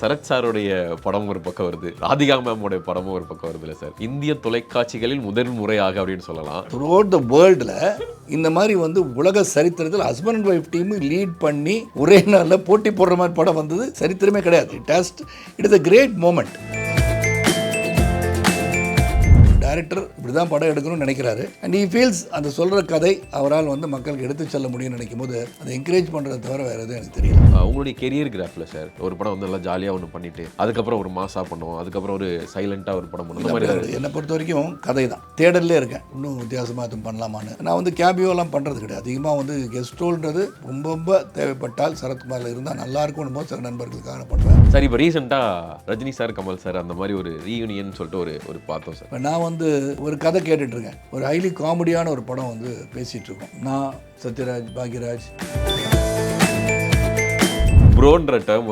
சரத் சாருடைய படம் ஒரு பக்கம் வருது, ராதிகா மேமோட படமும் ஒரு பக்கம் வருதுல்ல சார். இந்திய தொலைக்காட்சிகளில் முதல் முறையாக அப்படின்னு சொல்லலாம் த்ரூஅவுட் த வேர்ல்டில் இந்த மாதிரி உலக சரித்திரத்தில் husband and wife team lead பண்ணி ஒரே நாளில் போட்டி போடுற மாதிரி படம் வந்தது சரித்திரமே கிடையாது. It is a great moment. Director இப்படி தான் படம் எடுக்கணும்னு நினைக்கிறாரு. அண்ட் ஈ ஃபீல்ஸ் அந்த சொல்கிற கதை அவரால் மக்களுக்கு எடுத்து செல்ல முடியும்னு நினைக்கும் போது அதை என்கரேஜ் பண்ணுறதை தவிர வேறு எதுவும் எனக்கு தெரியல. உங்களுடைய கெரியர் கிராஃபில் சார் ஒரு படம் நல்லா ஜாலியாக ஒன்று பண்ணிட்டு அதுக்கப்புறம் ஒரு மாசாக பண்ணுவோம், அதுக்கப்புறம் ஒரு சைலண்ட்டாக ஒரு படம் பண்ணுவோம், அந்த மாதிரி என்னை பொறுத்த வரைக்கும் கதை தான் தேடலே இருக்கேன். இன்னும் வித்தியாசமாக எதுவும் பண்ணலாமான்னு. நான் கேபியோலாம் பண்ணுறது கிடையாது. அதிகமாக கெஸ்ட் ரோல்ன்றது ரொம்ப ரொம்ப தேவைப்பட்டால் சரத்குமாரில் இருந்தால் நல்லா இருக்கும்னு போது சில நண்பர்களுக்காக பண்ணுவேன். சார் இப்போ ரீசெண்டாக ரஜினி சார், கமல் சார் அந்த மாதிரி ஒரு ரீயூனியன் சொல்லிட்டு ஒரு பார்த்தோம் சார். இப்போ நான் ஒரு கதை கேட்டுட்ருக்கேன். ஒரு ஹைலி காமெடியான ஒரு படம் பேசிகிட்டு இருக்கோம். நான், சத்யராஜ், பாக்யராஜ். ப்ரோன்ற டேர்ம்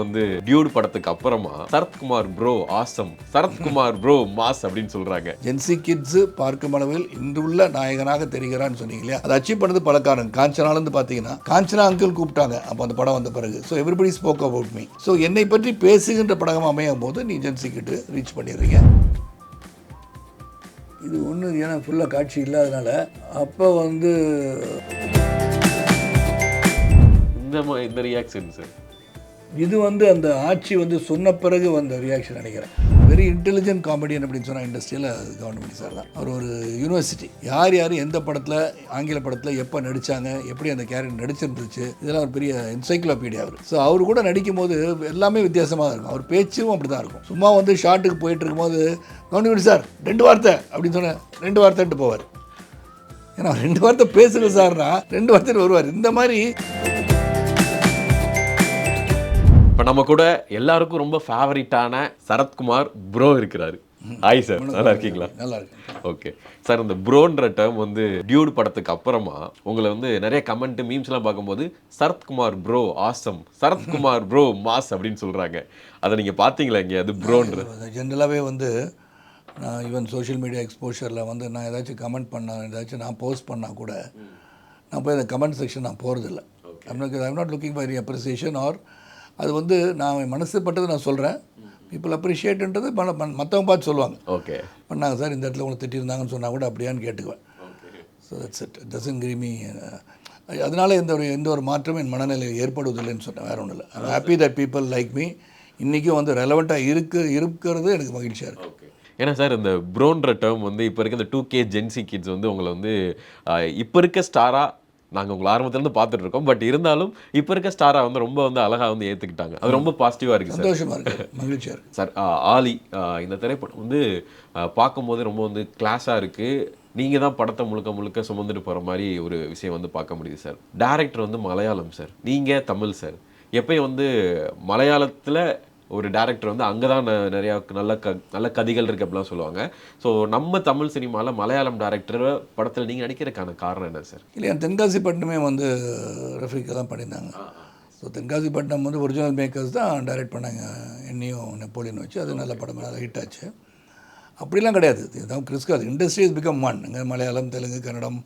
டியூட் படத்துக்கு அப்புறமா Sarathkumar bro awesome, Sarathkumar bro mass அப்படின்னு சொல்றாங்க. ஜென்சி கிட்ஸ் பார்க்கும் அளவில் இன்றுள்ள நாயகனாக தெரிகிறான்னு சொன்னீங்க இல்லையா, அதை அச்சீவ் பண்ணது பல காரணம். காஞ்சனாலேருந்து பார்த்தீங்கன்னா காஞ்சனா அங்கிள் கூப்பிட்டாங்க அப்போ அந்த படம் வந்த பிறகு. So everybody spoke about me. So என்னை பற்றி பேசுகின்ற படமாக அமையும் போது நீ ஜென்சி கிட்டு ரீச் பண்ணிடுறீங்க. இது ஒன்று ஏன்னா ஃபுல்லாக காட்சி இல்லாதனால அப்போ இந்த ரியாக்ஷன் சார், இது அந்த ஆட்சி சொன்ன பிறகு வந்த ரியாக்ஷன் நினைக்கிறேன். வெரி இன்டெலிஜென்ட் காமெடியன் அப்படின்னு சொன்னால் இண்டஸ்ட்ரியில் கவர்மெண்ட் சார் தான். அவர் ஒரு யூனிவர்சிட்டி, யார் எந்த படத்தில் ஆங்கில படத்தில் எப்போ நடித்தாங்க, எப்படி அந்த கேரக்டர் நடிச்சிருந்துச்சு, இதெல்லாம் ஒரு பெரிய என்சைக்ளோபீடியா அவர். ஸோ அவர் கூட நடிக்கும் போது எல்லாமே வித்தியாசமாக இருக்கும். அவர் பேச்சும் அப்படி தான் இருக்கும். சும்மா ஷார்ட்டுக்கு போயிட்டு இருக்கும்போது கவர்மெண்ட் சார் 2 வார்த்தை அப்படின்னு சொன்னேன், 2 வார்த்தைன்ட்டு போவார். ஏன்னா 2 வார்த்தை பேசுங்க சார்னா 2 வார்த்தைன்னு வருவார். இந்த மாதிரி இப்போ நம்ம கூட எல்லாருக்கும் ரொம்ப ஃபேவரட்டான சரத்குமார் ப்ரோ இருக்கிறாரு. ஹாய் சார், நல்லா இருக்கீங்களா? நல்லா இருக்கு. ஓகே சார், இந்த ப்ரோன்ற டேர்ம் டியூட் படத்துக்கு அப்புறமா உங்களை நிறைய கமெண்ட் மீம்ஸ்லாம் பார்க்கும்போது Sarathkumar bro awesome, Sarathkumar bro mass அப்படின்னு சொல்கிறாங்க. அதை நீங்கள் பார்த்தீங்களா இங்கே? அது ப்ரோன்ற ஜென்ரலாகவே நான் ஈவன் சோஷியல் மீடியா எக்ஸ்போஷரில் நான் ஏதாச்சும் கமெண்ட் பண்ண, ஏதாச்சும் நான் போஸ்ட் பண்ணால் கூட நான் போய் அந்த கமெண்ட் செக்ஷன் நான் போகிறதில்ல. I'm not looking for appreciation or அது நான் மனசு பட்டது நான் சொல்கிறேன். பீப்புள் அப்ரிஷியேட்ன்றது மற்றவங்க பார்த்து சொல்லுவாங்க. ஓகே பண்ணாங்க சார், இந்த இடத்துல உங்களுக்கு திட்டிருந்தாங்கன்னு சொன்னால் கூட அப்படியான்னு கேட்டுக்குவேன். So that's it. It doesn't give me. அதனால் எந்த ஒரு மாற்றமும் என் மனநிலையில் ஏற்படுவதில்லைன்னு சொன்னேன். வேறு ஒன்றும் இல்லை. I'm happy that people like me. இன்றைக்கும் ரெலவெண்ட்டாக இருக்கிறது எனக்கு மகிழ்ச்சியாக இருக்குது. ஏன்னா சார், இந்த ப்ரோன்ற டேர்ம் இப்போ இருக்க இந்த 2K ஜென்சி கிட்ஸ் உங்களை இப்போ இருக்க ஸ்டாராக நாங்கள் உங்களை ஆரம்பத்துலேருந்து பார்த்துட்டு இருக்கோம். பட் இருந்தாலும் இப்போ இருக்க ஸ்டாராக ரொம்ப அழகாக ஏற்றுக்கிட்டாங்க. அது ரொம்ப பாசிட்டிவாக இருக்குது. சந்தோஷமாக இருக்குது, மகிழ்ச்சியாக இருக்குது சார். ஆலி இந்த திரைப்படம் பார்க்கும்போது ரொம்ப கிளாஸாக இருக்குது. நீங்கள் தான் படத்தை முழுக்க சுமந்துட்டு போகிற மாதிரி ஒரு விஷயம் பார்க்க முடியுது சார். டேரக்டர் மலையாளம் சார், நீங்கள் தமிழ் சார். எப்பயும் மலையாளத்தில் ஒரு டேரக்டர் அங்கே தான் நிறையா நல்ல கதைகள் இருக்குது அப்படிலாம் சொல்லுவாங்க. ஸோ நம்ம தமிழ் சினிமாவில் மலையாளம் டேரக்டர் படத்தில் நீங்கள் நடிக்கிறதுக்கான காரணம் என்ன சார்? இல்லையா, தென்காசிப்பட்டினமே ரஃபீக்கா தான் பண்ணியிருந்தாங்க. ஸோ தென்காசிப்பட்டினம் ஒரிஜினல் மேக்கர்ஸ் தான் டைரக்ட் பண்ணாங்க, என்னையும் நெப்போலியன் வச்சு. அது நல்ல படம், நல்லா ஹிட் ஆச்சு. அப்படிலாம் கிடையாது. இதுதான் கிறிஸ்காது. Industry is become one. இங்கே மலையாளம், தெலுங்கு, கன்னடம்,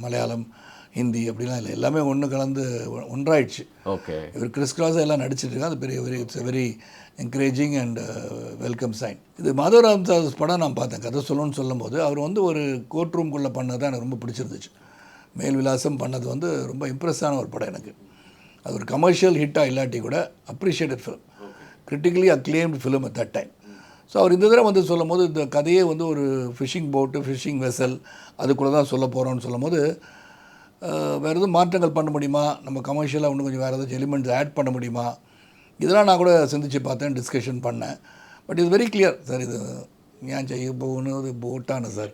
மலையாளம், ஹிந்தி அப்படிலாம் இல்லை, எல்லாமே ஒன்று கலந்து ஒன்றாயிடுச்சு. ஓகே, இவர் கிறிஸ்கிராஸாக எல்லாம் நடிச்சிட்டு இருக்காங்க. அது பெரிய it's very encouraging and welcome sign. இது மாதவராம் சார் படம் நான் பார்த்தேன். கதை சொல்லணும்னு சொல்லும்போது அவர் ஒரு கோர்ட் ரூம்குள்ளே பண்ணது தான் எனக்கு ரொம்ப பிடிச்சிருந்துச்சு. மேல் விலாசம் பண்ணது ரொம்ப இம்ப்ரெஸ்ஸான ஒரு படம் எனக்கு. அது ஒரு கமர்ஷியல் ஹிட்டாக இல்லாட்டி கூட appreciated film, critically acclaimed film at that time. So அவர் இந்த தடவை சொல்லும் போது இந்த கதையே ஒரு ஃபிஷிங் போட்டு, ஃபிஷிங் வெசல் அதுக்குள்ளே தான் சொல்ல போகிறோன்னு சொல்லும் போது வேறு எதுவும் மாற்றங்கள் பண்ண முடியுமா, நம்ம கமர்ஷியலாக இன்னும் கொஞ்சம் வேறு ஏதாச்சும் எலிமெண்ட்ஸ் ஆட் பண்ண முடியுமா, இதெல்லாம் நான் கூட சிந்திச்சு பார்த்தேன், டிஸ்கஷன் பண்ணேன். பட் இது வெரி கிளியர் சார். இது ஏன் செய்ய போகணும், அது போட்டான சார்,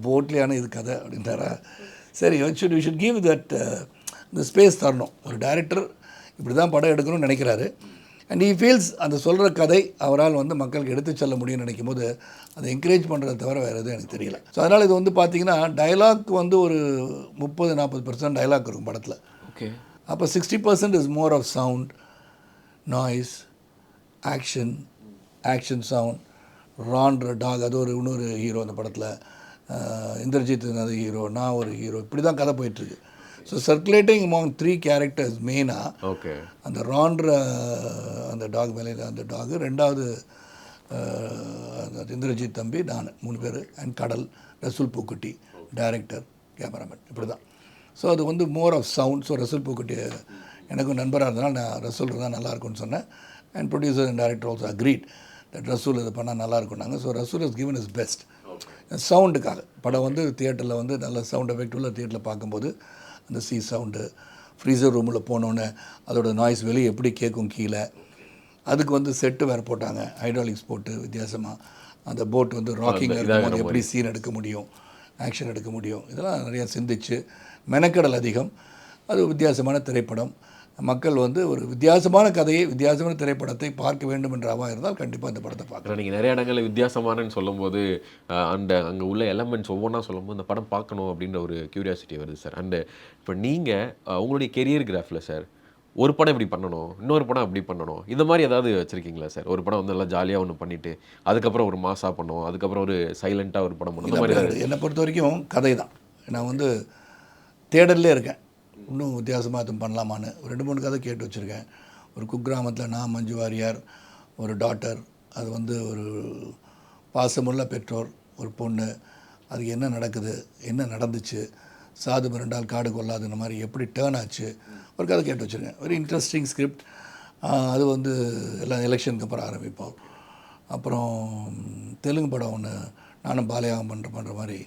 போட்லேயான இது கதை அப்படின்றாரா. சரி, வி ஷுட் கிவ் தட் இந்த ஸ்பேஸ் தரணும். ஒரு டைரக்டர் இப்படி தான் படம் எடுக்கணும்னு நினைக்கிறாரு. அண்ட் ஈ ஃபீல்ஸ் அந்த சொல்கிற கதை அவரால் மக்களுக்கு எடுத்து செல்ல முடியும்னு நினைக்கும் போது அதை என்கரேஜ் பண்ணுறதை தவிர வேறு எதுவும் எனக்கு தெரியல. ஸோ அதனால் இது பார்த்தீங்கன்னா டைலாக் ஒரு 30-40% டைலாக் இருக்கும் படத்தில். ஓகே, அப்போ 60% is more of sound, noise, action sound. ரான்ற டாக், அது இன்னொரு ஹீரோ அந்த படத்தில், இந்திரஜித் அது ஹீரோ, நான் ஒரு ஹீரோ, இப்படி தான் கதை போயிட்டுருக்கு. ஸோ சர்க்குலேட்டிங் அமாங் 3 கேரக்டர்ஸ் மெயினாக. ஓகே, அந்த ரான்ற அந்த டாக் மேலே அந்த டாகு, ரெண்டாவது இந்திரஜித் தம்பி, நான், 3 பேர். அண்ட் கடல், ரசூல் பூக்குட்டி டைரக்டர், கேமராமேன், இப்படி தான். ஸோ அது வந்து more of sound. So Resul Pookutty எனக்கும் நண்பராக இருந்தனால நான் ரசூல் தான் நல்லாயிருக்கும்னு சொன்னேன். And producer and director also agreed that Resul இது பண்ணால் நல்லாயிருக்கும்னாங்க. So Resul is given is best சவுண்டுக்காக. படம் வந்து தியேட்டரில் வந்து நல்ல சவுண்ட் எஃபெக்ட் உள்ள தியேட்டரில் பார்க்கும்போது அந்த சவுண்டு, ஃப்ரீசர் ரூமில் போனோன்னே அதோட நாய்ஸ் வெளியே எப்படி கேட்கும் கீழே. அதுக்கு வந்து செட்டு வேறு போட்டாங்க, ஹைட்ராலிக்ஸ் போட்டு வித்தியாசமாக. அந்த போட் வந்து ராக்கிங்கில் இருக்கும்போது எப்படி சீன் எடுக்க முடியும், ஆக்ஷன் எடுக்க முடியும், இதெல்லாம் நிறையா சிந்திச்சு மெனக்கடல் அதிகம். அது வித்தியாசமான திரைப்படம். மக்கள் வந்து ஒரு வித்தியாசமான கதையை, வித்தியாசமான திரைப்படத்தை பார்க்க வேண்டும் என்ற அவா இருந்தால் கண்டிப்பாக இந்த படத்தை பார்க்கலாம். நீங்கள் நிறைய இடங்களில் வித்தியாசமானன்னு சொல்லும்போது அங்கே உள்ள எலமெண்ட்ஸ் ஒவ்வொன்றா சொல்லும்போது இந்த படம் பார்க்கணும் அப்படின்ற ஒரு க்யூரியாசிட்டி வருது சார். அண்டு இப்போ நீங்கள் உங்களுடைய கெரியர் கிராஃபில் சார் ஒரு படம் இப்படி பண்ணணும், இன்னொரு படம் அப்படி பண்ணணும், இந்த மாதிரி ஏதாவது வச்சுருக்கீங்களா சார்? ஒரு படம் வந்து நல்லா ஜாலியாக ஒன்று பண்ணிவிட்டு அதுக்கப்புறம் ஒரு மாசாக பண்ணுவோம், அதுக்கப்புறம் ஒரு சைலண்ட்டாக ஒரு படம் பண்ணணும், இந்த மாதிரி? என்னை பொறுத்த வரைக்கும் கதை தான். நான் வந்து தேடல்லே இருக்கேன், இன்னும் வித்தியாசமாக எதுவும் பண்ணலாமான்னு. 2-3 கதை கேட்டு வச்சுருக்கேன். ஒரு குக்கிராமத்தில் நான், மஞ்சு வாரியார், ஒரு டாட்டர், அது வந்து ஒரு பாசமுள்ள பெற்றோர், ஒரு பொண்ணு, அதுக்கு என்ன நடக்குது, என்ன நடந்துச்சு, சாது மிரண்டால் காடு கொள்ளாதுன்ற மாதிரி எப்படி டேர்ன் ஆச்சு, ஒரு கதை கேட்டு வச்சுருக்கேன். Very interesting script. அது வந்து எல்லாம் எலெக்ஷனுக்கு அப்புறம் ஆரம்பிப்போம். அப்புறம் தெலுங்கு படம் ஒன்று நானும் பாலையாகம் பண்ணுற மாதிரி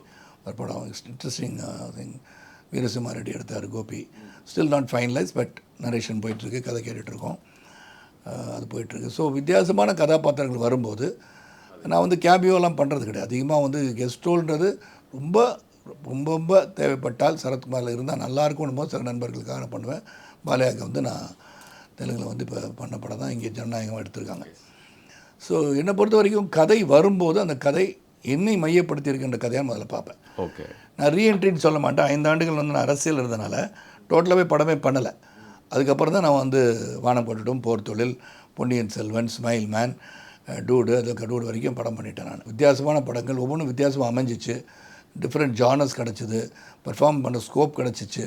ஒரு படம், இன்ட்ரெஸ்டிங் திங். வீரசிம்மா ரெட்டி எடுத்தார், Gopi. Still not finalise, but narration போயிட்டுருக்கு, கதை கேட்டுட்ருக்கோம், அது போயிட்டுருக்கு. ஸோ வித்தியாசமான கதாபாத்திரங்கள் வரும்போது நான் வந்து கேபியோலாம் பண்ணுறது கிடையாது. அதிகமாக வந்து கெஸ்ட் ரோல்ன்றது ரொம்ப ரொம்ப ரொம்ப தேவைப்பட்டால் சரத்குமாரில் இருந்தால் நல்லாயிருக்கும்னு போது சில நண்பர்களுக்காக நான் பண்ணுவேன். பாலையாக்கு வந்து நான் தெலுங்கில் வந்து இப்போ பண்ண படம் தான் இங்கே ஜனநாயகமாக எடுத்திருக்காங்க. ஸோ என்னை பொறுத்த வரைக்கும் கதை வரும்போது அந்த கதை என்னை மையப்படுத்தி இருக்கின்ற கதையாக முதல்ல பார்ப்பேன். ஓகே, நான் ரீஎன்ட்ரின்னு சொல்ல மாட்டேன். 5 ஆண்டுகள் வந்து நான் அரசியல் இருந்தனால டோட்டலாகவே படமே பண்ணலை. அதுக்கப்புறம் தான் நான் வந்து வானம் போட்டுட்டும், போர் தொழில், Ponniyin Selvan, smile man, dude, அதுக்கு டூடு வரைக்கும் படம் பண்ணிட்டேன். நான் வித்தியாசமான படங்கள் ஒவ்வொன்றும் வித்தியாசமாக அமைஞ்சிச்சு. டிஃப்ரெண்ட் ஜானர்ஸ் கிடச்சிது, பெர்ஃபார்ம் பண்ண ஸ்கோப் கிடச்சிச்சு.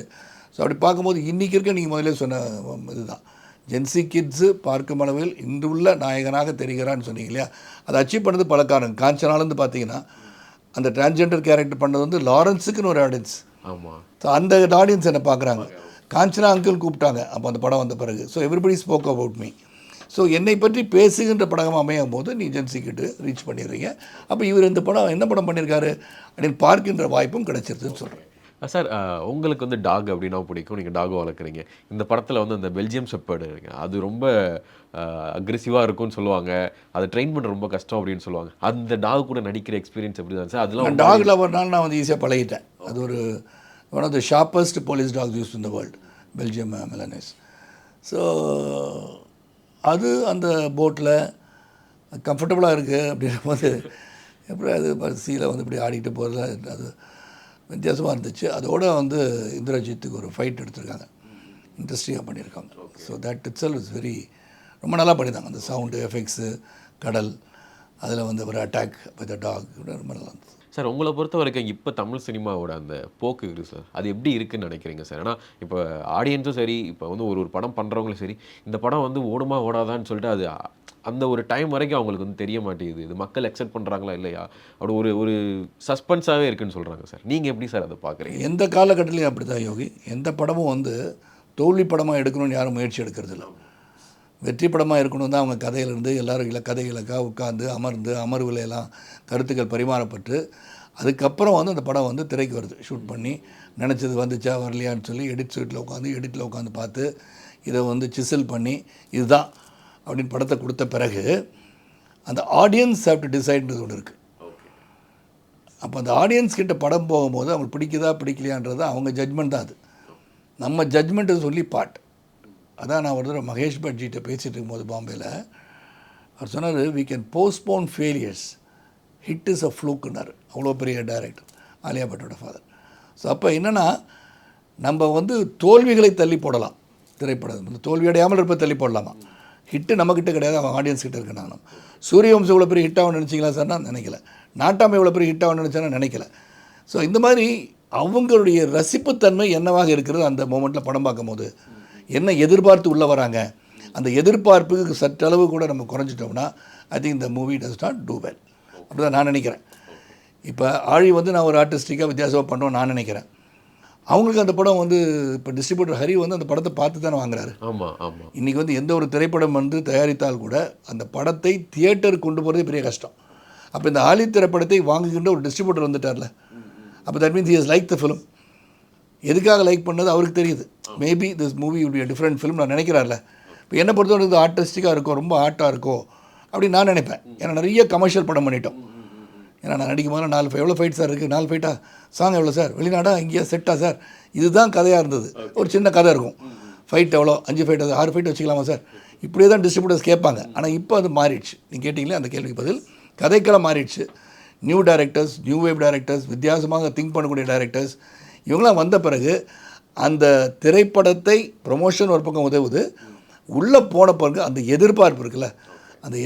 ஸோ அப்படி பார்க்கும்போது இன்றைக்கி இருக்க நீங்கள் முதலே சொன்ன இதுதான், ஜென்சி கிட்ஸு பார்க்கும் அளவில் இன்று உள்ள நாயகனாக தெரிகிறான்னு சொன்னீங்க இல்லையா, அதை அச்சீவ் பண்ணது பல காரணம். காஞ்சனாலேருந்து பார்த்தீங்கன்னா அந்த டிரான்ஸ்ஜெண்டர் கேரக்டர் பண்ணது வந்து லாரன்ஸுக்குன்னு ஒரு ஆடியன்ஸ். ஆமாம். ஸோ அந்த ஆடியன்ஸ் என்னை பார்க்குறாங்க. காஞ்சனா அங்கிள் கூப்பிட்டாங்க அப்போ அந்த படம் வந்த பிறகு. So everybody spoke about me. So என்னை பற்றி பேசுகின்ற படமாக அமையும் போது நீ ஜென்சிக்கிட்டு ரீச் பண்ணிடுறீங்க. அப்போ இவர் இந்த படம் என்ன படம் பண்ணியிருக்காரு அப்படின்னு பார்க்கின்ற வாய்ப்பும் கிடைச்சிருதுன்னு சொல்கிறேன். சார், உங்களுக்கு வந்து டாக் அப்படின்னா பிடிக்கும், நீங்கள் டாக் வளர்க்குறீங்க. இந்த படத்தில் வந்து அந்த பெல்ஜியம் ஷெப்பர்டு அது ரொம்ப அக்ரெசிவாக இருக்கும்னு சொல்லுவாங்க, அதை ட்ரெயின் பண்ண ரொம்ப கஷ்டம் அப்படின்னு சொல்லுவாங்க. அந்த டாக் கூட நடிக்கிற எக்ஸ்பீரியன்ஸ் எப்படி தான் சார்? அதெல்லாம் டாக் லவர்னால நான் வந்து ஈஸியாக பழகிட்டேன். அது ஒரு one of the sharpest police dogs use in the world, Belgium Malinois. So அது அந்த போட்டில் கம்ஃபர்டபுளாக இருக்குது அப்படின்ற போது எப்படி அது சீலை வந்து இப்படி ஆடிக்கிட்டு போகிறதுல அது வித்தியாசமாக இருந்துச்சு. அதோடு வந்து இந்திரஜித்துக்கு ஒரு ஃபைட் எடுத்திருக்காங்க, இன்ட்ரெஸ்டிங்காக பண்ணியிருக்காங்க. So that it self is very ரொம்ப நல்லா பண்ணியிருந்தாங்க. அந்த சவுண்டு எஃபெக்ட்ஸு, கடல், அதில் வந்து ஒரு அட்டாக் வித் த டாக் ரொம்ப நல்லா இருந்துச்சு. சார், உங்களை பொறுத்த வரைக்கும் இப்போ தமிழ் சினிமாவோட அந்த போக்கு இருக்குது சார், அது எப்படி இருக்குதுன்னு நினைக்கிறீங்க சார்? ஏன்னா இப்போ ஆடியன்ஸும் சரி, இப்போ வந்து ஒரு படம் பண்ணுறவங்களும் சரி, இந்த படம் வந்து ஓடுமா ஓடாதான்னு சொல்லிட்டு அது அந்த ஒரு டைம் வரைக்கும் அவங்களுக்கு வந்து தெரிய மாட்டேங்குது. இது மக்கள் அக்செப்ட் பண்ணுறாங்களா இல்லையா, அப்படி ஒரு சஸ்பென்ஸாகவே இருக்குன்னு சொல்கிறாங்க சார். நீங்கள் எப்படி சார் அதை பார்க்குறீங்க? எந்த காலகட்டத்திலையும் அப்படி தான் யோகி. எந்த படமும் வந்து தோல்வி படமாக எடுக்கணும்னு யாரும் முயற்சி எடுக்கிறதில்ல. வெற்றி படமாக இருக்கணும் தான் அவங்க கதையிலேருந்து எல்லோரும் கதைகளுக்காக உட்காந்து அமர்வில் எல்லாம் கருத்துக்கள் பரிமாறப்பட்டு அதுக்கப்புறம் வந்து அந்த படம் வந்து திரைக்கு வருது. ஷூட் பண்ணி நினச்சது வந்துச்சா வரலையான்னு சொல்லி எடிட்டில் உட்காந்து பார்த்து இதை வந்து சிசில் பண்ணி இதுதான் அப்படின்னு படத்தை கொடுத்த பிறகு அந்த ஆடியன்ஸ் ஹேவ் டு டிசைட்ன்றது ஒன்று இருக்குது. அப்போ அந்த ஆடியன்ஸ் கிட்ட படம் போகும்போது அவங்களுக்கு பிடிக்குதா பிடிக்கலையான்றது அவங்க ஜட்மெண்ட் தான். அது நம்ம ஜட்மெண்ட்டு சொல்லி பாட். அதான் நான் ஒரு தடவை மகேஷ் பட்ஜிட்ட பேசிகிட்டு இருக்கும்போது பாம்பேயில் அவர் சொன்னார், we can postpone failures, hit is a ஃப்ளூக்குன்னார். அவ்வளோ பெரிய டைரக்டர், ஆலியா பட்டோட ஃபாதர். ஸோ அப்போ என்னென்னா நம்ம வந்து தோல்விகளை தள்ளி போடலாம், திரைப்படம் வந்து தோல்வியடையாமல் இருப்ப தள்ளி போடலாமா. ஹிட்டு நம்மக்கிட்ட கிடையாது, அவன் ஆடியன்ஸ் கிட்ட இருக்கு. நான் சூரியவம்சம் இவ்வளோ பெரிய ஹிட்டாக நினச்சிங்களா சார்? நான் நினைக்கல. நாட்டாமை இவ்வளோ பெரிய ஹிட்டாக நினச்சேன்னா நினைக்கல. ஸோ இந்த மாதிரி அவங்களுடைய ரசிப்புத்தன்மை என்னவாக இருக்கிறது அந்த மோமெண்ட்டில் படம் பார்க்கும் போது என்ன எதிர்பார்த்து உள்ளே வராங்க, அந்த எதிர்பார்ப்புக்கு சற்றளவு கூட நம்ம குறைஞ்சிட்டோம்னா ஐ திங்க் இந்த movie does not do well அப்படி தான் நான் நினைக்கிறேன். இப்போ ஆழி வந்து நான் ஒரு ஆர்டிஸ்டிக்காக வித்தியாசமாக பண்ணுவேன் நான் நினைக்கிறேன். அவங்களுக்கு அந்த படம் வந்து இப்போ டிஸ்ட்ரிபியூட்டர் ஹரி வந்து அந்த படத்தை பார்த்து தானே வாங்குறாரு. ஆமாம் ஆமாம். இன்றைக்கி வந்து எந்த ஒரு திரைப்படம் வந்து தயாரித்தால் கூட அந்த படத்தை தியேட்டருக்கு கொண்டு போகிறதே பெரிய கஷ்டம். அப்போ இந்த ஆழி திரைப்படத்தை வாங்குகின்ற ஒரு டிஸ்ட்ரிபியூட்டர் வந்துட்டார்ல, அப்போ that means he has like the film. எதுக்காக லைக் பண்ணது அவருக்கு தெரியுது. Maybe this movie would be a different film நான் நினைக்கிறார்ல. இப்போ என்னை பொறுத்தவரை இது ஆர்டிஸ்டிக்காக இருக்கோ, ரொம்ப ஆர்ட்டாக இருக்கோ அப்படின்னு நான் நினைப்பேன். ஏன்னா நிறைய கமர்ஷியல் படம் பண்ணிட்டோம். ஏன்னா நான் நடிக்கும் போது 4 எவ்வளோ ஃபைட் சார் இருக்குது, 4 ஃபைட்டா, சாங் எவ்வளோ சார், வெளிநாடா இங்கேயா செட்டா சார், இதுதான் கதையாக இருந்தது. ஒரு சின்ன கதை இருக்கும், ஃபைட் எவ்வளோ, 5 ஃபைட் 6 ஃபைட் வச்சுக்கலாமா சார், இப்படியே தான் டிஸ்ட்ரிபியூட்டர்ஸ் கேட்பாங்க. ஆனால் இப்போ அது மாறிடுச்சு. நீங்கள் கேட்டிங்களே அந்த கேள்விக்கு பதில், கதைக்கெல்லாம் மாறிடுச்சு. New directors, new wave directors, வித்தியாசமாக திங்க் பண்ணக்கூடிய டைரக்டர்ஸ் இவங்களாம் வந்த பிறகு அந்த திரைப்படத்தை ப்ரொமோஷன் ஒரு பக்கம் உதவுது, உள்ளே போன பிறகு அந்த எதிர்பார்ப்பு இருக்குல்ல, அந்த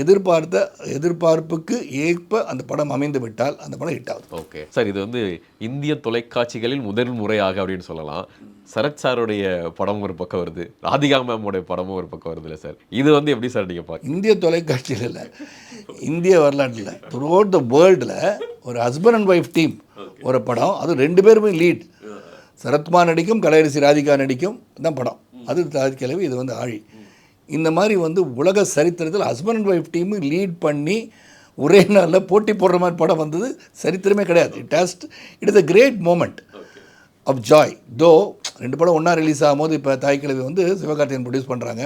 எதிர்பார்ப்புக்கு ஏற்ப அந்த படம் அமைந்து விட்டால் அந்த படம் ஹிட் ஆகுது. ஓகே சார், இது வந்து இந்திய தொலைக்காட்சிகளில் முதல் முறையாக அப்படின்னு சொல்லலாம் சரத் சாருடைய படம் ஒரு பக்கம் வருது, ராதிகா மேமோடைய படமும் ஒரு பக்கம் வருது இல்லை சார், இது வந்து எப்படி சார் நீங்கள் பார்க்க? இந்திய தொலைக்காட்சியில் இல்லை, இந்திய வரலாற்றில் த்ரூ அவுட் த வேர்ல்டில் ஒரு ஹஸ்பண்ட் அண்ட் ஒய்ஃப் டீம் ஒரு படம், அது 2 பேருமே லீட், சரத்குமார் நடிக்கும், கலையரசி ராதிகா நடிக்கும் தான் படம். அது தாஜ்கிழவி, இது வந்து ஆழி. இந்த மாதிரி வந்து உலக சரித்திரத்தில் husband and wife team lead பண்ணி ஒரே நாளில் போட்டி போடுற மாதிரி படம் வந்தது சரித்திரமே கிடையாது. It is a great moment of joy. தோ 2 படம் ஒன்றா ரிலீஸ் ஆகும்போது இப்போ தாய்க்கிழவி வந்து சிவகார்த்திகேயன் ப்ரொடியூஸ் பண்ணுறாங்க,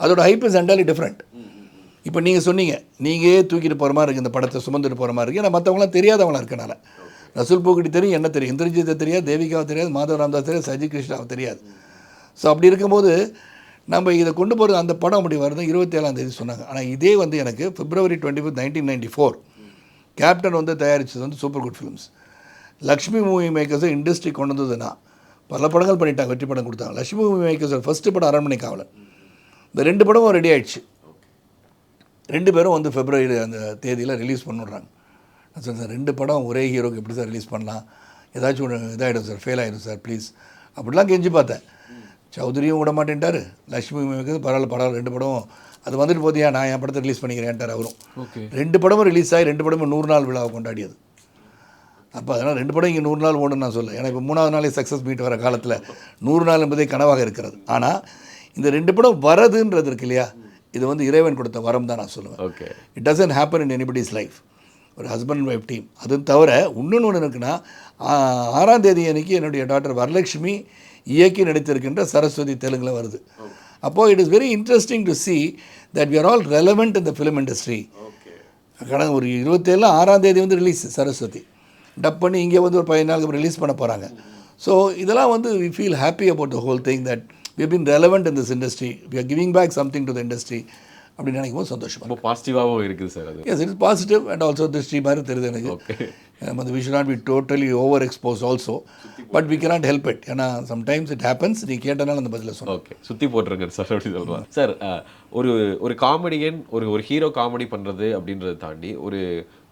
அதோட ஹைப் இஸ் என்டையர்லி டிஃப்ரெண்ட். இப்போ நீங்கள் சொன்னீங்க, நீங்கள் தூக்கிட்டு போகிற மாதிரி இருக்குது, இந்த படத்தை சுமந்துட்டு போகிற மாதிரி இருக்குது. ஏன்னா மற்றவங்களாம் தெரியாதவங்களாம் இருக்கனால, ரசூல் பூக்குட்டி தெரியும், என்ன தெரியும், இந்திரஜித்தை தெரியாது, தேவிகாவை தெரியாது, மாதவ ராமதாஸ் தெரியாது, சஜி கிருஷ்ணாவை தெரியாது. ஸோ அப்படி இருக்கும்போது நம்ம இதை கொண்டு போகிறது, அந்த படம் அப்படி வருது 27ஆம் தேதி சொன்னாங்க. ஆனால் இதே வந்து எனக்கு February 25, 1994 கேப்டன் வந்து தயாரித்தது வந்து super good films. Lakshmi movie மேக்கர்ஸை இண்டஸ்ட்ரி கொண்டு வந்ததுன்னா பல படங்கள் பண்ணிட்டாங்க, வெற்றி படம் கொடுத்தாங்க. லக்ஷ்மி மூவி மேக்கர்ஸோட ஃபஸ்ட்டு படம் அரண்மனை காவலன், இந்த 2 படமும் ரெடி ஆகிடுச்சு. 2 பேரும் வந்து February அந்த தேதியில் ரிலீஸ் பண்ணிடுறாங்க. நான் சொன்னேன் சார், 2 படம் ஒரே ஹீரோக்கு எப்படி சார் ரிலீஸ் பண்ணலாம், ஏதாச்சும் ஒன்று இதாகிடும் சார், ஃபெயில் ஆகிடும் சார் ப்ளீஸ் அப்படிலாம் கெஞ்சி பார்த்தேன். சௌதரியும் விட மாட்டேன்ட்டார், லக்ஷ்மி பரவாயில்ல 2 படம் அது வந்துட்டு போதியா, நான் என் படத்தை ரிலீஸ் பண்ணிக்கிறேன்ட்டார் அவரும். 2 படமும் ரிலீஸ் ஆகி 2 படமும் 100 நாள் விழாவை கொண்டாடியது. அப்போ அதனால் 2 படம் இங்கே 100 நாள் ஓடுன்னு நான் சொல்ல, ஏன்னா இப்போ 3ஆவது நாளே சக்ஸஸ் மீட் வர காலத்தில் 100 நாள் என்பதே கனவாக இருக்கிறது. ஆனால் இந்த 2 படம் வரதுன்றது இருக்கு இல்லையா, இது வந்து இறைவன் கொடுத்த வரம் தான் நான் சொல்லுவேன். Okay, it doesn't happen in anybody's life. ஒரு ஹஸ்பண்ட் அண்ட் ஒய்ஃப் டீம், அது தவிர இன்னொன்று இருக்குன்னா 6ஆம் தேதி அன்றைக்கி என்னுடைய டாக்டர் வரலட்சுமி இயக்கி நடித்திருக்கின்ற சரஸ்வதி தெலுங்கில் வருது. அப்போது it is very interesting to see that we are all relevant in the film industry. கடந்த ஒரு 27 6ஆம் தேதி வந்து ரிலீஸ் சரஸ்வதி, டப் பண்ணி இங்கே வந்து ஒரு 15 நாளுக்கு ரிலீஸ் பண்ண போகிறாங்க. ஸோ இதெல்லாம் வந்து we feel happy about the whole thing that we have been relevant in this industry, we are giving back something to the industry அப்படின்னு நினைக்கும் போது சந்தோஷம். ரொம்ப பாசிட்டிவாகவும் இருக்குது சார் அது. Yes, it is positive and also திருஷ்டி மாதிரி தெரியுது எனக்கு. வந்து we should not be totally over expose also, but we cannot help it. ஏன்னா சம்டைம்ஸ் இட் ஹேப்பன்ஸ். நீ கேட்டனால அந்த பதில் சொல்லுங்கள். ஓகே, சுற்றி போட்டுருங்க சார் அப்படி சொல்லுவாங்க சார். ஒரு காமெடியன் ஒரு ஹீரோ காமெடி பண்ணுறது அப்படின்றத தாண்டி ஒரு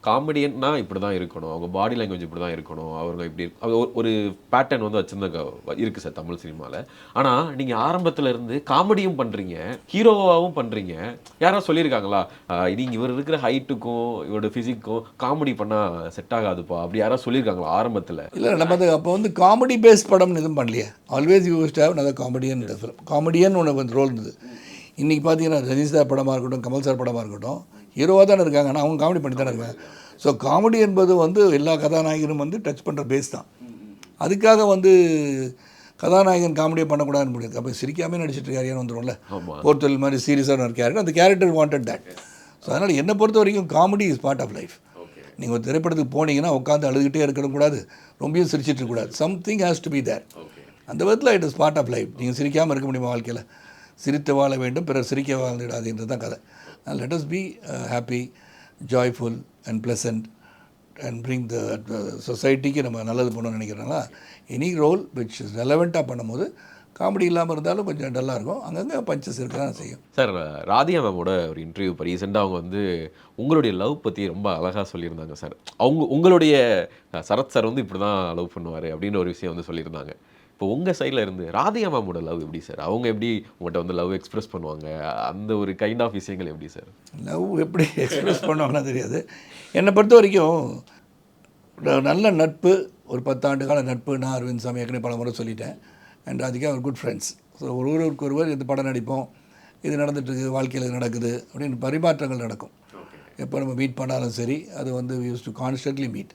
காமெடியன்னா இப்படி தான் இருக்கணும், அவங்க பாடி லாங்குவேஜ் இப்படி தான் இருக்கணும், அவங்க இப்படி ஒரு பேட்டர்ன் வந்து வச்சுருந்தாங்க இருக்குது சார் தமிழ் சினிமாவில். ஆனால் நீங்கள் ஆரம்பத்தில் இருந்து காமெடியும் பண்ணுறீங்க, ஹீரோவாகவும் பண்ணுறீங்க. யாராவது சொல்லியிருக்காங்களா நீங்கள் இவர் இருக்கிற ஹைட்டுக்கும் இவரோட ஃபிசிக்கும் காமெடி பண்ணால் செட் ஆகாதுப்பா அப்படி யாராவது சொல்லியிருக்காங்களா ஆரம்பத்தில்? இல்லை, நம்ம அப்போ வந்து காமெடி பேஸ்ட் படம்னு எதுவும் பண்ணலையே. Always use to have another comedian film. Comedian ஒன்று வந்து ரோல் இருந்தது. இன்றைக்கி பார்த்தீங்கன்னா ரஜினி சார் படமாக இருக்கட்டும், கமல் சார் படமாக இருக்கட்டும், ஹீரோவாக தானே இருக்காங்க, ஆனால் அவங்க காமெடி பண்ணி தானே இருக்காங்க. ஸோ காமெடி என்பது வந்து எல்லா கதாநாயகரும் வந்து டச் பண்ணுற பேஸ் தான். அதுக்காக வந்து கதாநாயகன் காமெடியை பண்ணக்கூடாதுன்னு முடியாது. அப்போ சிரிக்காமே நடிச்சிட்டு இருக்காரு வந்துடும்ல, போர்த்தல் மாதிரி சீரியஸான ஒரு கேரக்டர், அந்த கேரக்டர் வாண்டட் தட். ஸோ அதனால் என்னை பொறுத்த வரைக்கும் comedy is part of life. நீங்கள் ஒரு திரைப்படத்துக்கு போனீங்கன்னா உட்காந்து அழுதுகிட்டே இருக்கக்கூடாது, ரொம்பவும் சிரிச்சிட்டு இருக்கக்கூடாது. Something has to be there. அந்த விதத்தில் it is part of life. நீங்கள் சிரிக்காமல் இருக்க முடியுமா வாழ்க்கையில்? சிரித்து வாழ வேண்டும், பிறர் சிரிக்க வாழ்ந்துடாதுன்றது தான் கதை. Let us be happy, joyful and pleasant and bring the சொசைட்டிக்கு நம்ம நல்லது பண்ணணும்னு நினைக்கிறோம்னா எனி ரோல் விச் இஸ் ரெலவெண்ட்டாக பண்ணும்போது காமெடி இல்லாமல் இருந்தாலும் கொஞ்சம் டல்லாக இருக்கும், அங்கங்கே பஞ்சஸ் இருக்க தான் செய்யும். சார், ராதிகா மேமோட ஒரு இன்டர்வியூ இப்போ ரீசெண்டாக அவங்க வந்து உங்களுடைய லவ் பற்றி ரொம்ப அழகாக சொல்லியிருந்தாங்க சார். உங்களுடைய சரத் சார் வந்து இப்படி தான் லவ் பண்ணுவார் அப்படின்னு ஒரு விஷயம் வந்து சொல்லியிருந்தாங்க. இப்போ உங்கள் சைடில் இருந்து ராதிகா மேமோட லவ் எப்படி சார்? அவங்க எப்படி உங்கள்கிட்ட வந்து லவ் எக்ஸ்பிரஸ் பண்ணுவாங்க? அந்த ஒரு கைண்ட் ஆஃப் விஷயங்கள் எப்படி சார்? லவ் எப்படி எக்ஸ்பிரஸ் பண்ணுவாங்கன்னா தெரியாது. என்னை பொறுத்த வரைக்கும் நல்ல நட்பு, ஒரு 10 ஆண்டு கால நட்பு. நான் அரவிந்த் சாமி ஏற்கனவே பல முறை சொல்லிட்டேன். அண்ட் அதுக்கே ஒரு குட் ஃப்ரெண்ட்ஸ். ஸோ ஒருவருக்கு ஒருவர் இந்த படம் நடிப்போம், இது நடந்துட்டுருக்கு, வாழ்க்கையில் இது நடக்குது அப்படின்னு பரிமாற்றங்கள் நடக்கும். எப்போ நம்ம மீட் பண்ணாலும் சரி, அது வந்து we use to constantly meet.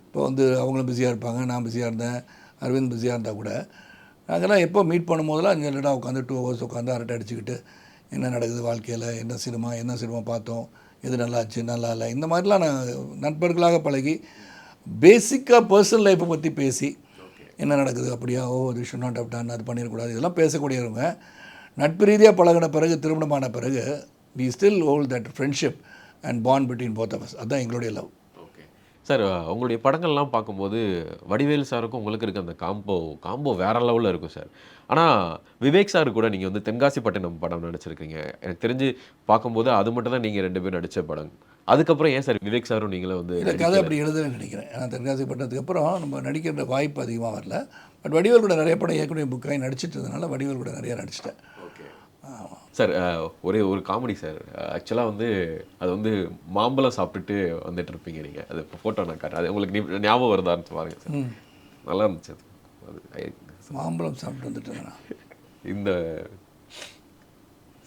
இப்போ வந்து அவங்களும் பிஸியாக இருப்பாங்க, நான் பிஸியாக இருந்தேன், அரவிந்த் பிஸியாக இருந்தால் கூட நாங்கள்லாம் எப்போ மீட் பண்ணும்போதெல்லாம் அங்கே இல்லைடா உட்காந்து 2 hours உட்காந்து அரட்டை அடிச்சுக்கிட்டு என்ன நடக்குது வாழ்க்கையில், என்ன சினிமா பார்த்தோம், எது நல்லாச்சு நல்லா இல்லை, இந்த மாதிரிலாம் நான் நண்பர்களாக பழகி பேசிக்காக பர்சனல் லைஃப்பை பற்றி பேசி என்ன நடக்குது அப்படியா, இது ஷுட் நாட் ஹவ் டன், அது பண்ணிடக்கூடாது, இதெல்லாம் பேசக்கூடியவங்க. நட்பு ரீதியாக பழகின பிறகு, திருமணமான பிறகு we still hold that friendship and bond between both of us. அதுதான் எங்களுடைய லவ். ஓகே சார், உங்களுடைய படங்கள்லாம் பார்க்கும்போது வடிவேல் சாருக்கும் உங்களுக்கு இருக்க அந்த காம்போ வேற லெவலில் இருக்கும் சார். ஆனால் விவேக் சார் கூட நீங்கள் வந்து தென்காசிப்பட்டினம் படம் நடிச்சிருக்கீங்க. எனக்கு தெரிஞ்சு பார்க்கும்போது அது மட்டும் தான் நீங்கள் 2 பேரும் நடித்த படம். அதுக்கப்புறம் ஏன் சார் விவேக் சாரும் நீங்களும் வந்து இந்த கதை அப்படி எழுதுவேன்னு நினைக்கிறேன். ஏன்னா தென்காசிப்பட்டினத்துக்கு அப்புறம் நம்ம நடிக்கிற வாய்ப்பு அதிகமாக வரல. பட் வடிவேல் கூட நிறைய படம் ஏற்கனவே புக்காகி நடிச்சிட்டு இருந்ததுனால வடிவேல் கூட நிறைய நடிச்சிட்டேன். சார் ஒரே ஒரு காமெடி சார். ஆக்சுவலாக வந்து அது வந்து மாம்பழம் சாப்பிட்டுட்டு வந்துட்டு இருப்பீங்க நீங்கள். அது இப்போ ஃபோட்டோ நான் காட்டுறேன், அது உங்களுக்கு ஞாபகம் வருதான்னு பாருங்க சார். நல்லா இருந்துச்சு அது. மாம்பழம் சாப்பிட்டு வந்துட்டேங்கண்ணா. இந்த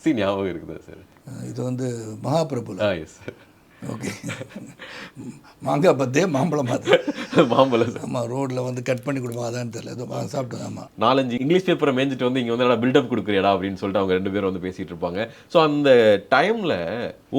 சீன் ஞாபகம் இருக்குதா சார்? இது வந்து மகாபிரபுல. Yes sir. ஓகே. மாங்காய் பத்தே மாம்பழம் பார்த்து மாம்பழம் சார். ஆமாம், ரோட்டில் வந்து கட் பண்ணி கொடுப்போம், அதான் தெரியல, ஏதோ சாப்பிட்டோம். ஆமாம், 4-5 இங்கிலீஷ் பேப்பரை மேய்ஞ்சிட்டு வந்து இங்கே வந்து நல்லா பில்டப் கொடுக்குறியடா அப்படின்னு சொல்லிட்டு அவங்க 2 பேரும் வந்து பேசிகிட்டு இருப்பாங்க. ஸோ அந்த டைமில்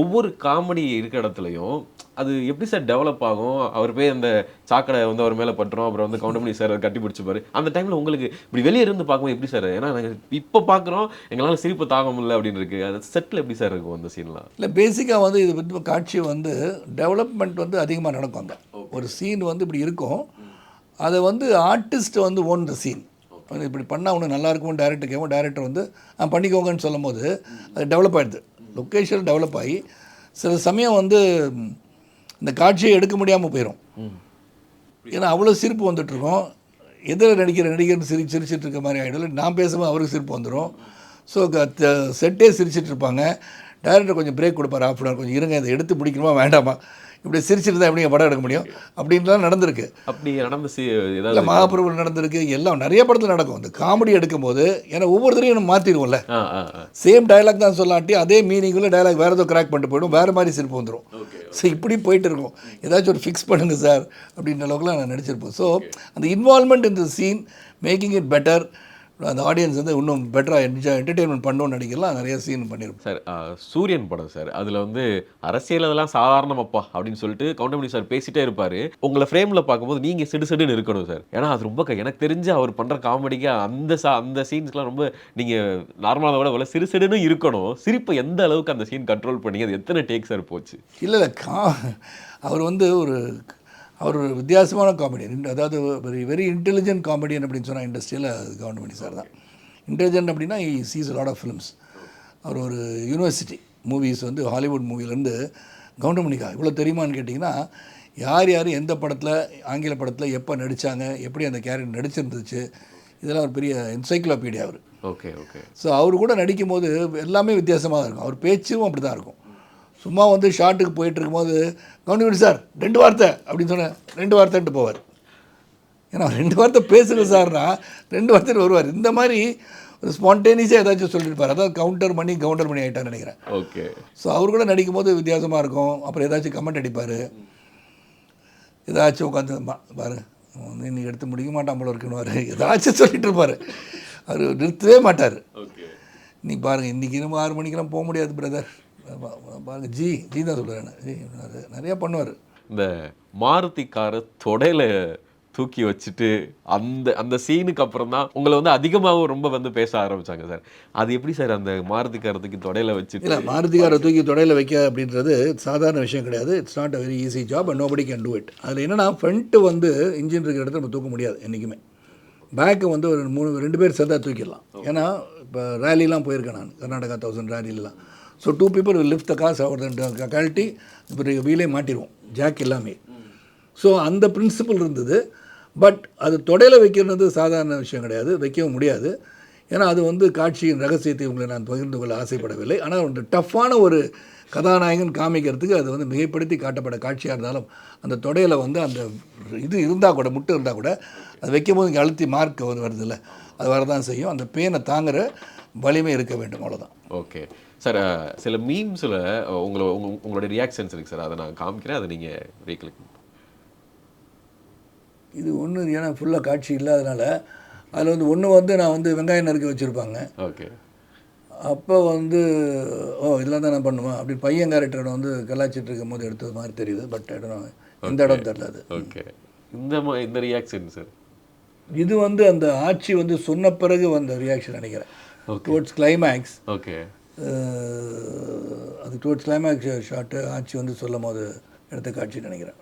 ஒவ்வொரு காமெடி இருக்கிற இடத்துலையும் அது எப்படி சார் டெவலப் ஆகும்? அவர் போய் அந்த சாக்கடை வந்து அவர் மேலே பட்டுரும், அப்புறம் வந்து கவுண்டமணி சார் கட்டி பிடிச்சிப்பாரு. அந்த டைமில் உங்களுக்கு இப்படி வெளியே இருந்து பார்க்கும்போது எப்படி சார்? ஏன்னா நாங்கள் இப்போ பார்க்குறோம், எங்களால் சிரிப்பு தாங்க முடியல அப்படின்னு இருக்குது. அது செட்டில் எப்படி சார் இருக்கும் அந்த சீன்லாம்? இல்லை, பேசிக்காக வந்து இது வந்து காட்சி வந்து டெவலப்மெண்ட் வந்து அதிகமாக நடக்கும். அங்கே ஒரு சீன் வந்து இப்படி இருக்கும், அதை வந்து ஆர்டிஸ்ட் வந்து ஓன் த சீன் வந்து இப்படி பண்ணால் ஒன்று நல்லா இருக்கும் டேரக்டர் கேட்கும். டேரக்டர் வந்து பண்ணிக்கோங்கன்னு சொல்லும் போது அது டெவலப் ஆகிடுது. லொக்கேஷன் டெவலப் ஆகி சில சமயம் வந்து இந்த காட்சியை எடுக்க முடியாமல் போயிடும். ஏன்னா அவ்வளோ சிரிப்பு வந்துட்டுருக்கோம். எதில் நடிக்கிற நடிகர் சிரிச்சிட்டு இருக்க மாதிரி ஆகிடும். நான் பேசும்போது அவருக்கு சிரிப்பு வந்துடும். ஸோ செட்டே சிரிச்சிட்டு இருப்பாங்க. டைரக்டர் கொஞ்சம் பிரேக் கொடுப்பார், ஆஃப் அன் கொஞ்சம் இருங்க, இதை எடுத்து பிடிக்கணுமா வேண்டாமா, இப்படி சிரிச்சிட்டு தான் எப்படி படம் எடுக்க முடியும் அப்படின்லாம் நடந்திருக்கு. அப்படி நடந்து இல்லை, மகாபிரபு நடந்திருக்கு, எல்லாம் நிறைய படத்தில் நடக்கும். இந்த காமெடி எடுக்கும் போது ஏன்னா ஒவ்வொருத்தரையும் நம்ம மாற்றிடுவோம்ல, சேம் டைலாக் தான் சொல்லாட்டி அதே மீனிங்குள்ள டைலாக் வேறு ஏதோ கிராக் பண்ணிட்டு போய்டும், வேறு மாதிரி சிரிப்பு வந்துடும். ஸோ இப்படி போயிட்டு இருக்கும். ஏதாச்சும் ஒரு ஃபிக்ஸ் பண்ணுங்க சார் அப்படின்ற அளவுக்குலாம் நான் நடிச்சிருப்போம். ஸோ அந்த இன்வால்மெண்ட் இந்த சீன் மேக்கிங் இட் பெட்டர், அந்த ஆடியன்ஸ் வந்து இன்னும் பெட்டராக என்டர்டெயின்மெண்ட் பண்ணணும்னு நினைக்கலாம். நிறைய சீன் பண்ணியிருப்போம் சார். சூரியன் படம் சார், அதில் வந்து அரசியல் அதெல்லாம் சாதாரணமாப்பா அப்படின்னு சொல்லிட்டு கவுண்டமணி சார் பேசிட்டே இருப்பார். உங்களை ஃப்ரேமில் பார்க்கும்போது நீங்கள் சிடுசிடுன்னு இருக்கணும் சார். ஏன்னா அது ரொம்ப எனக்கு தெரிஞ்சு அவர் பண்ணுற காமெடிக்கு அந்த சீன்ஸ்லாம் ரொம்ப நீங்கள் நார்மலாக விட இவ்வளோ சிடுசிடுன்னு இருக்கணும். சிரிப்பை எந்த அளவுக்கு அந்த சீன் கண்ட்ரோல் பண்ணி அது எத்தனை டேக் சார் போச்சு? இல்லை அவர் வந்து அவர் ஒரு வித்தியாசமான காமெடியன். அதாவது வெரி இன்டெலிஜென்ட் காமெடியன் அப்படின்னு சொன்னால் இண்டஸ்ட்ரியில் அது கவுண்டமணி சார் தான். இன்டெலிஜென்ட் அப்படின்னா he sees a lot of films. அவர் ஒரு யூனிவர்சிட்டி மூவிஸ் வந்து ஹாலிவுட் மூவிலேருந்து கவுண்டமணிக்கா இவ்வளோ தெரியுமான்னு கேட்டிங்கன்னா, யார் யார் எந்த படத்தில் ஆங்கில படத்தில் எப்போ நடித்தாங்க, எப்படி அந்த கேரக்டர் நடிச்சிருந்துச்சு, இதெல்லாம் ஒரு பெரிய என்சைக்ளோபீடியா அவர். ஓகே. ஸோ அவர் கூட நடிக்கும் போது எல்லாமே வித்தியாசமாக இருக்கும். அவர் பேச்சும் அப்படி தான் இருக்கும். சும்மா வந்து ஷார்ட்டுக்கு போயிட்டு இருக்கும்போது கவுண்டமணி சார் 2 வார்த்தை அப்படின்னு சொன்னேன், 2 வார்த்தைன்ட்டு போவார். ஏன்னா 2 வார்த்தை பேசுங்க சார்னா 2 வார்த்தைன்னு வருவார். இந்த மாதிரி ஒரு ஸ்பான்டேனியஸாக ஏதாச்சும் சொல்லியிருப்பார். அதான் கவுண்டர் மணி ஆகிட்டான்னு நினைக்கிறேன். ஓகே. ஸோ அவர் கூட நடிக்கும் போது வித்தியாசமாக இருக்கும். அப்புறம் ஏதாச்சும் கமெண்ட் அடிப்பார், ஏதாச்சும் உட்காந்து பாரு இன்னைக்கு எடுத்து முடிக்க மாட்டான் போல இருக்குன்னு ஏதாச்சும் சொல்லிட்டு இருப்பார். அவர் நிறுத்தவே மாட்டார். நீ பாருங்கள் இன்றைக்கி நம்ம 6 மணிக்கெல்லாம் போக முடியாது பிரதர், பாருங்கள் ஜி தான் சொல்கிறேன். நிறையா பண்ணுவார். இந்த மாருதி காரை தொடையில் தூக்கி வச்சுட்டு அந்த சீனுக்கு அப்புறம் தான் உங்களை வந்து அதிகமாகவும் ரொம்ப வந்து பேச ஆரம்பித்தாங்க சார். அது எப்படி சார் அந்த மாருதி காரை தூக்கி தொடையில் வச்சு? இல்லை, மாருதி காரை தூக்கி தொடையில் வைக்க அப்படின்றது சாதாரண விஷயம் கிடையாது. It's not a very easy job and nobody can do it. அதில் என்னென்னா ஃப்ரண்ட்டு வந்து இன்ஜின் இருக்கிற இடத்துல நம்ம தூக்க முடியாது என்றைக்குமே. பேக்கு வந்து ஒரு 2 பேர் சேர்ந்தா தூக்கிடலாம். ஏன்னா இப்போ ரேலிலாம் போயிருக்கேன் நான், கர்நாடகா 1000 ரேலிலாம். So 2 people will lift the cars out and கழட்டி இப்போ வீலே மாட்டிடுவோம், ஜாக் எல்லாமே. ஸோ அந்த பிரின்சிபல் இருந்தது. பட் அது தொடையில் வைக்கிறது சாதாரண விஷயம் கிடையாது, வைக்கவும் முடியாது. ஏன்னா அது வந்து காட்சியின் ரகசியத்தை உங்களை நான் பகிர்ந்து கொள்ள ஆசைப்படவில்லை. ஆனால் ஒரு டஃப்பான ஒரு கதாநாயகன் காமிக்கிறதுக்கு அது வந்து மிகைப்படுத்தி காட்டப்பட காட்சியாக இருந்தாலும் அந்த தொடையில் வந்து அந்த இது இருந்தால் கூட, முட்டை இருந்தால் கூட அது வைக்கும் போது இங்கே அழுத்தி மார்க் வருது இல்லை, அது வரதான் செய்யும். அந்த பேனை தாங்குகிற வலிமை இருக்க வேண்டும், அவ்வளோதான். Okay sir. சில மீம்ஸில் உங்களோட ரியாக்ஷன்ஸ் இருக்குது சார், அதை நான் காமிக்கிறேன், அதை நீங்கள் ரீக்ளிக். இது ஒன்று ஏன்னா ஃபுல்லாக காட்சி இல்லாதனால அதில் வந்து ஒன்று வந்து நான் வந்து வெங்காயம் நறுக்க வச்சுருப்பாங்க. ஓகே. அப்போ வந்து இதெல்லாம் தான் நான் பண்ணுவேன் அப்படி பையன் கேரக்டரை வந்து கலாச்சிட்டு இருக்கும் போது எடுத்தது மாதிரி தெரியுது. பட் எந்த இடம் தெரியல அது. ஓகே. இந்த ரியாக்ஷன் சார், இது வந்து அந்த ஆட்சி வந்து சொன்ன பிறகு வந்த ரியாக்ஷன் நினைக்கிறேன். Towards climax. ஓகே. அது டுவர்ட்ஸ் கிளைமேக்ஸ் ஷார்ட்டு ஆட்சி வந்து சொல்லும் போது எடுத்த காட்சி நினைக்கிறேன்.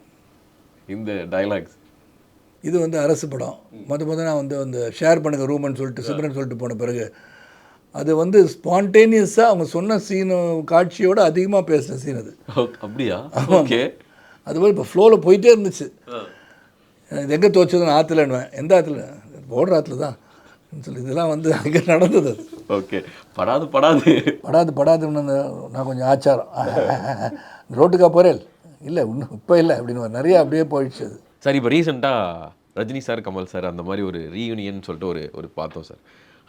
இந்த டயலாக்ஸ் இது வந்து அரசு படம். நான் வந்து அந்த ஷேர் பண்ணுங்க ரூம்னு சொல்லிட்டு சிம்ரன் சொல்லிட்டு போன பிறகு அது வந்து ஸ்பான்டேனியஸாக அவங்க சொன்ன சீனு காட்சியோடு அதிகமாக பேசின சீன் அது. அப்படியா? ஓகே. அதுபோல் இப்போ ஃப்ளோவில் போயிட்டே இருந்துச்சு. இது எங்கே துவச்சதுன்னு ஆற்றுலன்னுவேன். எந்த ஆற்றுல? ஓடுற ஆற்றுல தான் சொல்லி இதெல்லாம் வந்து அங்கே நடந்தது. ஓகே. படாதுன்னு நான் கொஞ்சம் ஆச்சாரம் ரோட்டுக்கா போகிறேன் இல்லை இன்னும் இப்போ இல்லை அப்படின்னு நிறையா அப்படியே போயிடுச்சு அது. சார் இப்போ ரீசெண்டாக ரஜினி சார், கமல் சார் அந்த மாதிரி ஒரு ரீயூனியன் சொல்லிட்டு ஒரு பார்த்தோம் சார்.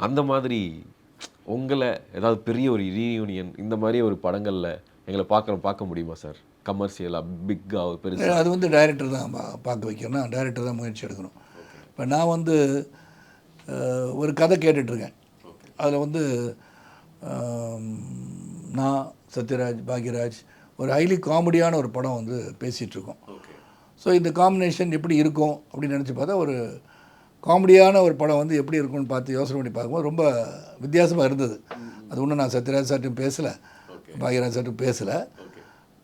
அந்த மாதிரி உங்களை ஏதாவது பெரிய ஒரு ரீயூனியன் இந்த மாதிரி ஒரு படங்களில் எங்களை பார்க்க முடியுமா சார்? கமர்ஷியலாக பிக்காக பெருசு. அது வந்து டைரக்டர் தான் பார்க்க வைக்கணும்னா டைரக்டர் தான் முயற்சி எடுக்கணும். இப்போ நான் வந்து ஒரு கதை கேட்டுட்ருக்கேன். அதில் வந்து நான் சத்யராஜ், பாக்யராஜ் ஒரு ஹைலி காமெடியான ஒரு படம் வந்து பேசிகிட்ருக்கோம். ஸோ இந்த காம்பினேஷன் எப்படி இருக்கும் அப்படின்னு நினச்சி பார்த்தா ஒரு காமெடியான ஒரு படம் வந்து எப்படி இருக்கும்னு பார்த்து யோசனை பண்ணி பார்க்கும்போது ரொம்ப வித்தியாசமாக இருந்தது. அது ஒன்றும் நான் சத்யராஜ் சார்ட்டும் பேசலை, பாக்யராஜ் சார்ட்டும் பேசலை.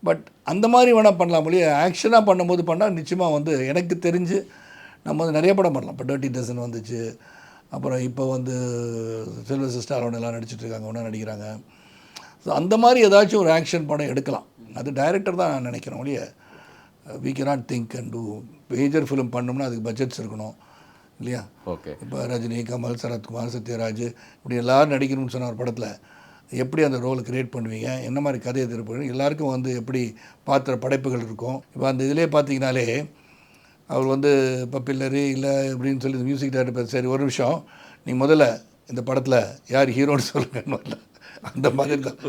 பட் அந்த மாதிரி வேணால் பண்ணலாம் மொழியே ஆக்ஷனாக பண்ணும்போது பண்ணால் நிச்சயமாக வந்து எனக்கு தெரிஞ்சு நம்ம வந்து நிறைய படம் பண்ணலாம். இப்போ டர்ட்டி டசன் வந்துச்சு, அப்புறம் இப்போ வந்து சில்வஸ்டர் ஸ்டாலோன் எல்லாம் நடிச்சிட்ருக்காங்க, ஒன்றா நடிக்கிறாங்க. ஸோ அந்த மாதிரி ஏதாச்சும் ஒரு ஆக்ஷன் படம் எடுக்கலாம். அது டைரக்டர் தான் நான் நினைக்கிறேன் ஒழிய we cannot think and do major film பண்ணோம்னா அதுக்கு பட்ஜெட்ஸ் இருக்கணும் இல்லையா? ஓகே. இப்போ ரஜினி, கமல், சரத்குமார், சத்யராஜ் இப்படி எல்லோரும் நடிக்கணும்னு சொன்ன ஒரு படத்தில் எப்படி அந்த ரோலை கிரியேட் பண்ணுவீங்க, என்ன மாதிரி கதையை திருப்பி எல்லாருக்கும் வந்து எப்படி பாத்திர படைப்புகள் இருக்கும். இப்போ அந்த இதிலே பார்த்தீங்கனாலே அவர் வந்து இப்போ பில்லரி இல்லை அப்படின்னு சொல்லி மியூசிக் டைரக்டர் சரி ஒரு நிமிஷம் நீங்கள் முதல்ல இந்த படத்தில் யார் ஹீரோன்னு சொல்லுங்கன்னு அந்த மாதிரி தான்.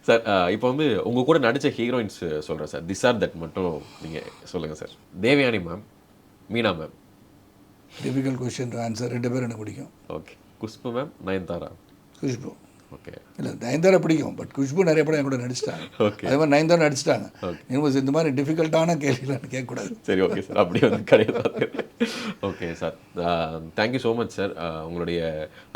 சார் இப்போ வந்து உங்கள் கூட நடித்த ஹீரோயின்ஸ் சொல்கிறேன் சார், திஸ் ஆர் தட் மட்டும் நீங்கள் சொல்லுங்கள் sir. Devayani ma'am, Meena ma'am. Difficult question answer. 2 பேரும் எனக்கு பிடிக்கும். Okay. Khushbu ma'am, Nayanthara. Khushbu. Okay. இல்லை நயன்தாரா பிடிக்கும், பட் குஷ்பு நிறைய படம் என் கூட நடிச்சிட்டாங்க. ஓகே. அதே மாதிரி நயன்தாரா நடிச்சிட்டாங்க. நீங்கள் இந்த மாதிரி டிஃபிகல்ட்டான கேள்விலாம் கேட்கக்கூடாது. சரி ஓகே சார், அப்படி வந்து கிடையாது. Okay sir, thank you so much sir. உங்களுடைய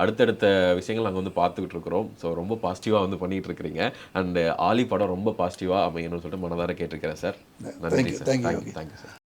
அடுத்தடுத்த விஷயங்கள் நாங்கள் வந்து பார்த்துக்கிட்டு இருக்கிறோம். ஸோ ரொம்ப பாசிட்டிவாக வந்து பண்ணிகிட்டு இருக்கிறீங்க. அண்ட் ஆலி படம் ரொம்ப பாசிட்டிவாக அமையணும்னு சொல்லிட்டு மனதார கேட்டிருக்கிறேன் சார். நன்றி சார். Thank you sir.